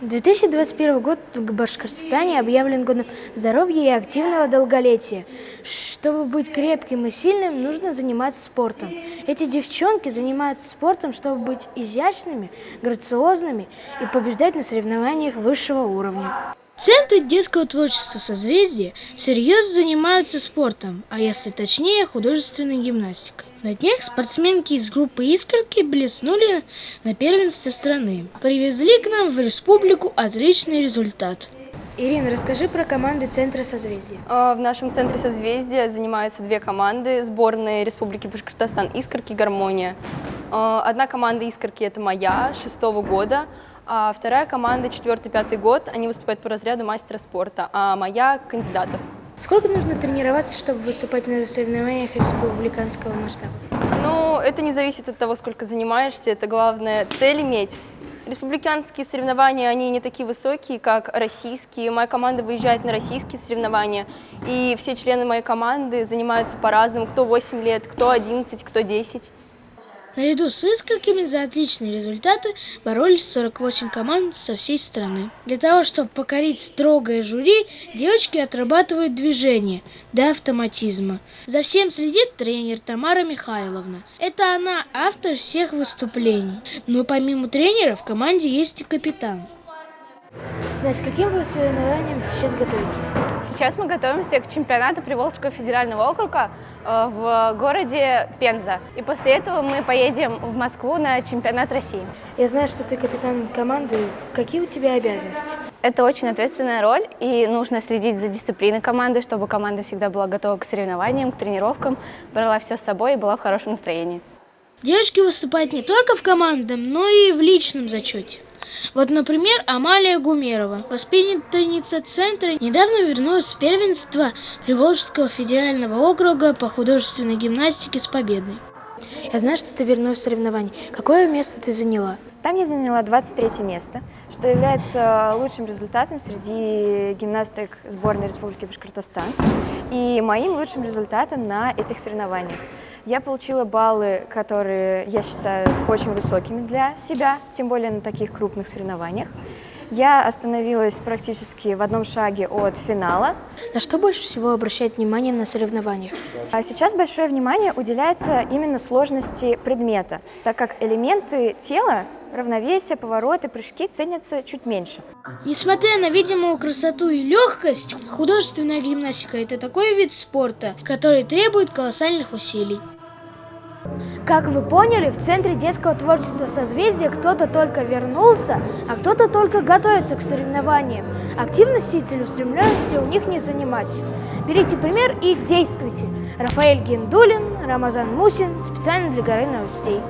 2021 год в Башкортостане объявлен годом здоровья и активного долголетия. Чтобы быть крепким и сильным, нужно заниматься спортом. Эти девчонки занимаются спортом, чтобы быть изящными, грациозными и побеждать на соревнованиях высшего уровня. Центры детского творчества «Созвездие» всерьез занимаются спортом, а если точнее, художественной гимнастикой. На днях спортсменки из группы «Искорки» блеснули на первенстве страны. Привезли к нам в республику отличный результат. Ирина, расскажи про команды Центра «Созвездие». В нашем Центре «Созвездие» занимаются две команды сборной Республики Башкортостан «Искорки», «Гармония». Одна команда «Искорки» — это моя, 6-го года, а вторая команда 4-5 год, они выступают по разряду мастера спорта, а моя — кандидатов. Сколько нужно тренироваться, чтобы выступать на соревнованиях республиканского масштаба? Ну, это не зависит от того, сколько занимаешься, это главное цель иметь. Республиканские соревнования, они не такие высокие, как российские. Моя команда выезжает на российские соревнования, и все члены моей команды занимаются по-разному, кто 8 лет, кто 11, кто 10. Наряду с «Искорками» за отличные результаты боролись 48 команд со всей страны. Для того, чтобы покорить строгое жюри, девочки отрабатывают движения до автоматизма. За всем следит тренер Тамара Михайловна. Это она автор всех выступлений. Но помимо тренера в команде есть и капитан. С каким вы соревнованием сейчас готовитесь? Сейчас мы готовимся к чемпионату Приволжского федерального округа в городе Пенза. И после этого мы поедем в Москву на чемпионат России. Я знаю, что ты капитан команды. Какие у тебя обязанности? Это очень ответственная роль, и нужно следить за дисциплиной команды, чтобы команда всегда была готова к соревнованиям, к тренировкам, брала все с собой и была в хорошем настроении. Девочки выступают не только в командном, но и в личном зачете. Вот, например, Амалия Гумерова, воспитанница центра, недавно вернулась с первенства Приволжского федерального округа по художественной гимнастике с победой. Я знаю, что ты вернулась с соревнований. Какое место ты заняла? Там я заняла 23 место, что является лучшим результатом среди гимнасток сборной Республики Башкортостан и моим лучшим результатом на этих соревнованиях. Я получила баллы, которые я считаю очень высокими для себя, тем более на таких крупных соревнованиях. Я остановилась практически в одном шаге от финала. На что больше всего обращать внимание на соревнованиях? А сейчас большое внимание уделяется именно сложности предмета, так как элементы тела, равновесие, повороты, прыжки ценятся чуть меньше. Несмотря на видимую красоту и легкость, художественная гимнастика – это такой вид спорта, который требует колоссальных усилий. Как вы поняли, в Центре детского творчества «Созвездие» кто-то только вернулся, а кто-то только готовится к соревнованиям. Активности и целеустремленности у них не занимать. Берите пример и действуйте. Рафаэль Гендулин, Рамазан Мусин. Специально для Горы новостей.